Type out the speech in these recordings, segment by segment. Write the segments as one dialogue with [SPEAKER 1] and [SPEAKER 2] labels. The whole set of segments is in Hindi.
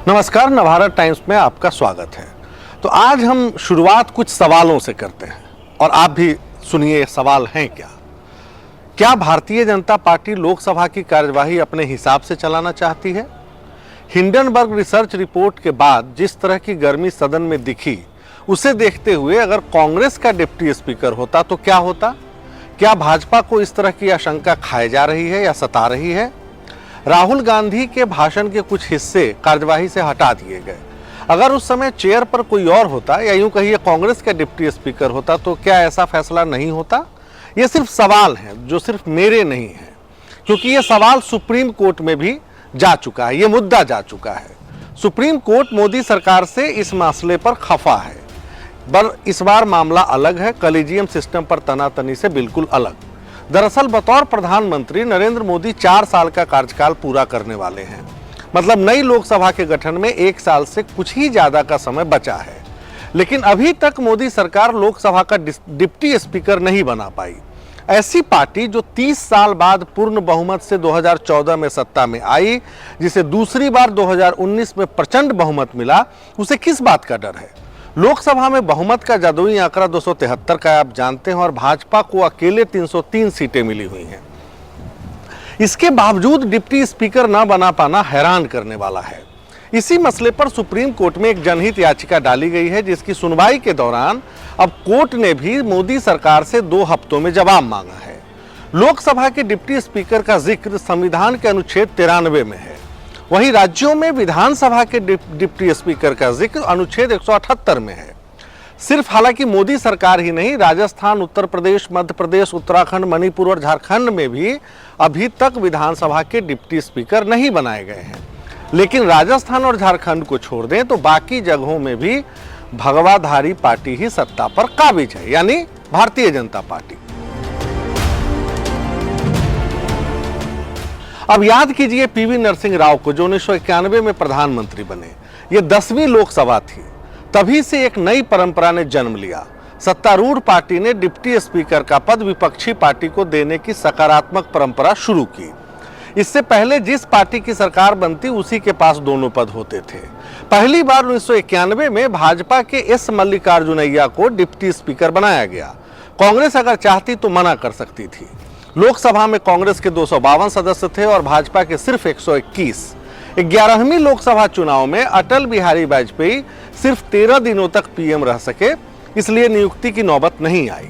[SPEAKER 1] नमस्कार, नवभारत टाइम्स में आपका स्वागत है। तो आज हम शुरुआत कुछ सवालों से करते हैं और आप भी सुनिए ये सवाल हैं क्या। क्या भारतीय जनता पार्टी लोकसभा की कार्यवाही अपने हिसाब से चलाना चाहती है? हिंडनबर्ग रिसर्च रिपोर्ट के बाद जिस तरह की गर्मी सदन में दिखी, उसे देखते हुए अगर कांग्रेस का डिप्टी स्पीकर होता तो क्या होता? क्या भाजपा को इस तरह की आशंका खाई जा रही है या सता रही है? राहुल गांधी के भाषण के कुछ हिस्से कार्यवाही से हटा दिए गए। अगर उस समय चेयर पर कोई और होता या यूं कहिए कांग्रेस का डिप्टी स्पीकर होता तो क्या ऐसा फैसला नहीं होता? ये सिर्फ सवाल हैं जो सिर्फ मेरे नहीं हैं, क्योंकि ये सवाल सुप्रीम कोर्ट में भी जा चुका है, ये मुद्दा जा चुका है। सुप्रीम कोर्ट मोदी सरकार से इस मसले पर खफा है, पर इस बार मामला अलग है, कॉलेजियम सिस्टम पर तनातनी से बिल्कुल अलग। दरअसल बतौर प्रधानमंत्री नरेंद्र मोदी 4 साल का कार्यकाल पूरा करने वाले हैं। मतलब नई लोकसभा के गठन में 1 साल से कुछ ही ज्यादा का समय बचा है, लेकिन अभी तक मोदी सरकार लोकसभा का डिप्टी स्पीकर नहीं बना पाई। ऐसी पार्टी जो 30 साल बाद पूर्ण बहुमत से 2014 में सत्ता में आई, जिसे दूसरी बार 2019 में प्रचंड बहुमत मिला, उसे किस बात का डर है? लोकसभा में बहुमत का जादुई आंकड़ा 273 का आप जानते हैं और भाजपा को अकेले 303 सीटें मिली हुई हैं। इसके बावजूद डिप्टी स्पीकर न बना पाना हैरान करने वाला है। इसी मसले पर सुप्रीम कोर्ट में एक जनहित याचिका डाली गई है, जिसकी सुनवाई के दौरान अब कोर्ट ने भी मोदी सरकार से 2 हफ्तों में जवाब मांगा है। लोकसभा के डिप्टी स्पीकर का जिक्र संविधान के अनुच्छेद 93 में है, वहीं राज्यों में विधानसभा के डिप्टी स्पीकर का जिक्र अनुच्छेद 178 में है। सिर्फ हालांकि मोदी सरकार ही नहीं, राजस्थान, उत्तर प्रदेश, मध्य प्रदेश, उत्तराखंड, मणिपुर और झारखंड में भी अभी तक विधानसभा के डिप्टी स्पीकर नहीं बनाए गए हैं। लेकिन राजस्थान और झारखंड को छोड़ दें तो बाकी जगहों में भी भगवाधारी पार्टी ही सत्ता पर काबिज है, यानी भारतीय जनता पार्टी। अब याद कीजिए पीवी नरसिंह राव को, जो 1991 में प्रधानमंत्री बने। ये 10वीं लोकसभा थी। तभी से एक नई परंपरा ने जन्म लिया। सत्तारूढ़ पार्टी ने डिप्टी स्पीकर का पद विपक्षी पार्टी को देने की सकारात्मक परंपरा शुरू की। इससे पहले जिस पार्टी की सरकार बनती उसी के पास दोनों पद होते थे। पहली बार 1991 में भाजपा के एस मल्लिकार्जुनैया को डिप्टी स्पीकर बनाया गया। कांग्रेस अगर चाहती तो मना कर सकती थी। लोकसभा में कांग्रेस के 252 सदस्य थे और भाजपा के सिर्फ 121। 11वीं लोकसभा चुनाव में अटल बिहारी वाजपेयी सिर्फ 13 दिनों तक पीएम रह सके, इसलिए नियुक्ति की नौबत नहीं आई।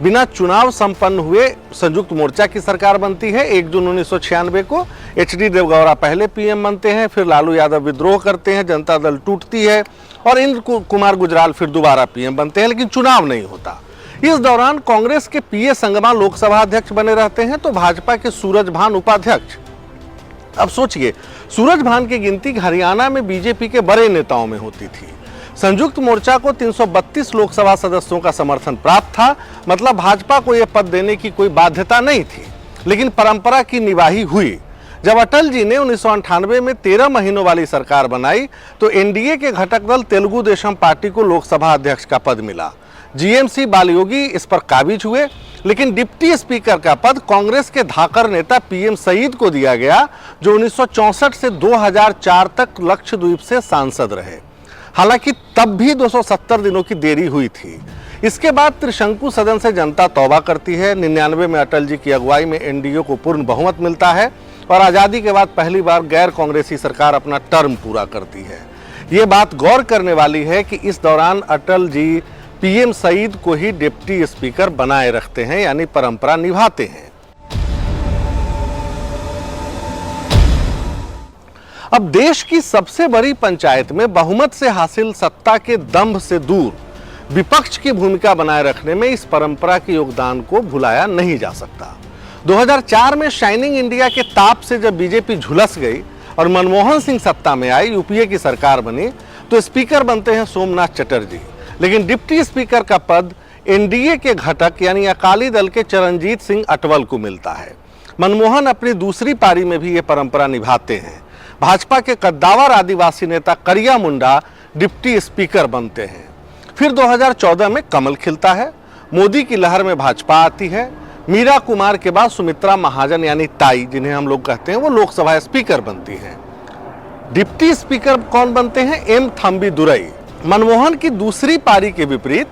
[SPEAKER 1] बिना चुनाव संपन्न हुए संयुक्त मोर्चा की सरकार बनती है। 1 जून 1996 को एचडी देवगौड़ा पहले पीएम बनते हैं, फिर लालू यादव विद्रोह करते हैं, जनता दल टूटती है और इंद्र कुमार गुजराल फिर दोबारा पीएम बनते हैं, लेकिन चुनाव नहीं होता। इस दौरान कांग्रेस के पीए संगमा लोकसभा अध्यक्ष बने रहते हैं तो भाजपा के सूरजभान उपाध्यक्ष। अब सोचिए, सूरजभान की गिनती हरियाणा में बीजेपी के बड़े नेताओं में होती थी। संयुक्त मोर्चा को 332 लोकसभा सदस्यों का समर्थन प्राप्त था, मतलब भाजपा को यह पद देने की कोई बाध्यता नहीं थी। लेकिन परंपरा की निवाही हुई। जब अटल जी ने 1998 में 13 महीनों वाली सरकार बनाई तो एनडीए के घटक दल तेलुगु देशम पार्टी को लोकसभा अध्यक्ष का पद मिला। जीएमसी बालयोगी इस पर काबिज हुए, लेकिन डिप्टी स्पीकर का पद कांग्रेस के धाकर नेता पीएम सईद को दिया गया, जो 1964 से 2004 तक लक्षद्वीप से सांसद रहे। हालांकि तब भी 270 दिनों की देरी हुई थी। इसके बाद त्रिशंकु सदन से जनता तौबा करती है। 99 में अटल जी की अगुवाई में एनडीए को पूर्ण बहुमत मिलता है और आज़ादी के बाद पहली बार गैर कांग्रेसी सरकार अपना टर्म पूरा करती है। ये बात गौर करने वाली है कि इस दौरान अटल जी पीएम सईद को ही डिप्टी स्पीकर बनाए रखते हैं, यानी परंपरा निभाते हैं। अब देश की सबसे बड़ी पंचायत में बहुमत से हासिल सत्ता के दंभ से दूर विपक्ष की भूमिका बनाए रखने में इस परंपरा के योगदान को भुलाया नहीं जा सकता। 2004 में शाइनिंग इंडिया के ताप से जब बीजेपी झुलस गई और मनमोहन सिंह सत्ता में आई, यूपीए की सरकार बनी, तो स्पीकर बनते हैं सोमनाथ चटर्जी। लेकिन डिप्टी स्पीकर का पद एनडीए के घटक यानी अकाली दल के चरणजीत सिंह अटवल को मिलता है। मनमोहन अपनी दूसरी पारी में भी ये परंपरा निभाते हैं। भाजपा के कद्दावर आदिवासी नेता करिया मुंडा डिप्टी स्पीकर बनते हैं। फिर 2014 में कमल खिलता है, मोदी की लहर में भाजपा आती है। मीरा कुमार के बाद सुमित्रा महाजन यानी ताई, जिन्हें हम लोग कहते हैं, वो लोकसभा स्पीकर बनती हैं। डिप्टी स्पीकर कौन बनते हैं? एम थंबीदुरई। मनमोहन की दूसरी पारी के विपरीत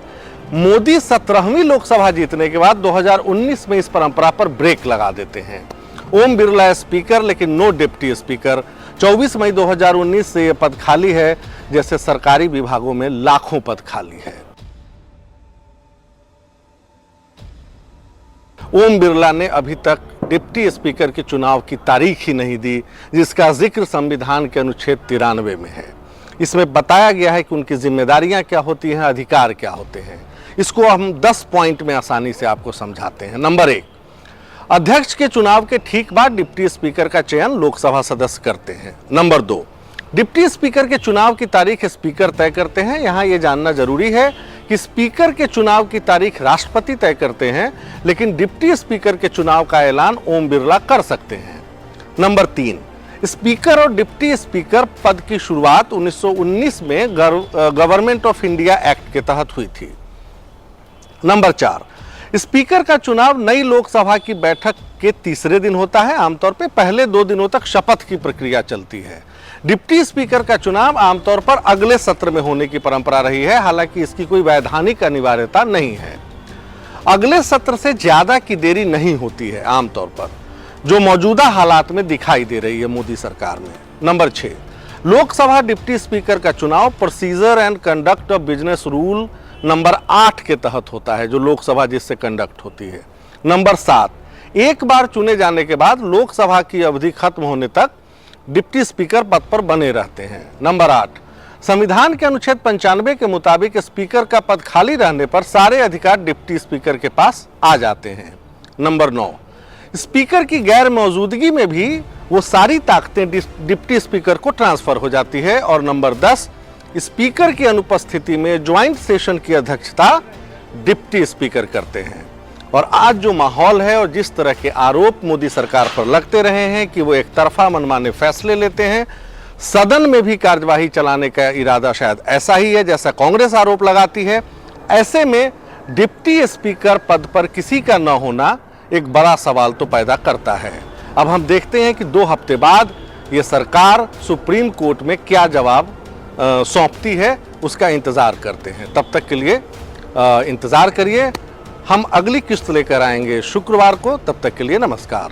[SPEAKER 1] मोदी 17वीं लोकसभा जीतने के बाद 2019 में इस परंपरा पर ब्रेक लगा देते हैं। ओम बिरला स्पीकर लेकिन नो डिप्टी स्पीकर। 24 मई 2019 से यह पद खाली है, जैसे सरकारी विभागों में लाखों पद खाली है। ओम बिरला ने अभी तक डिप्टी स्पीकर के चुनाव की तारीख ही नहीं दी, जिसका जिक्र संविधान के अनुच्छेद 93 में है। इसमें बताया गया है कि उनकी जिम्मेदारियां क्या होती हैं, अधिकार क्या होते हैं। इसको हम 10 पॉइंट में आसानी से आपको समझाते हैं। नंबर 1, अध्यक्ष के चुनाव के ठीक बाद डिप्टी स्पीकर का चयन लोकसभा सदस्य करते हैं। नंबर 2, डिप्टी स्पीकर के चुनाव की तारीख स्पीकर तय करते हैं। यहां यह जानना जरूरी है कि स्पीकर के चुनाव की तारीख राष्ट्रपति तय करते हैं, लेकिन डिप्टी स्पीकर के चुनाव का ऐलान ओम बिरला कर सकते हैं। नंबर 3, स्पीकर और डिप्टी स्पीकर पद की शुरुआत 1919 में गवर्नमेंट ऑफ इंडिया एक्ट के तहत हुई थी। नंबर 4, स्पीकर का चुनाव नई लोकसभा की बैठक के तीसरे दिन होता है। आमतौर पर पहले 2 दिनों तक शपथ की प्रक्रिया चलती है। डिप्टी स्पीकर का चुनाव आमतौर पर अगले सत्र में होने की परंपरा रही है, हालांकि इसकी कोई वैधानिक अनिवार्यता नहीं है। अगले सत्र से ज्यादा की देरी नहीं होती है आमतौर पर, जो मौजूदा हालात में दिखाई दे रही है मोदी सरकार में। नंबर 6, लोकसभा डिप्टी स्पीकर का चुनाव procedure and conduct of business rule number 8 के तहत होता है, जो लोकसभा जिससे कंडक्ट होती है। नंबर 7, एक बार चुने जाने के बाद लोकसभा की अवधि खत्म होने तक डिप्टी स्पीकर पद पर बने रहते हैं। नंबर 8, संविधान के अनुच्छेद 95 के मुताबिक स्पीकर का पद खाली रहने पर सारे अधिकार डिप्टी स्पीकर के पास आ जाते हैं। नंबर 9, स्पीकर की गैर मौजूदगी में भी वो सारी ताकतें डिप्टी स्पीकर को ट्रांसफर हो जाती है। और नंबर 10, स्पीकर की अनुपस्थिति में ज्वाइंट सेशन की अध्यक्षता डिप्टी स्पीकर करते हैं। और आज जो माहौल है और जिस तरह के आरोप मोदी सरकार पर लगते रहे हैं कि वो एक तरफा मनमाने फैसले लेते हैं, सदन में भी कार्यवाही चलाने का इरादा शायद ऐसा ही है जैसा कांग्रेस आरोप लगाती है। ऐसे में डिप्टी स्पीकर पद पर किसी का न होना एक बड़ा सवाल तो पैदा करता है। अब हम देखते हैं कि 2 हफ्ते बाद ये सरकार सुप्रीम कोर्ट में क्या जवाब सौंपती है, उसका इंतजार करते हैं। तब तक के लिए इंतजार करिए, हम अगली किस्त लेकर आएंगे शुक्रवार को। तब तक के लिए नमस्कार।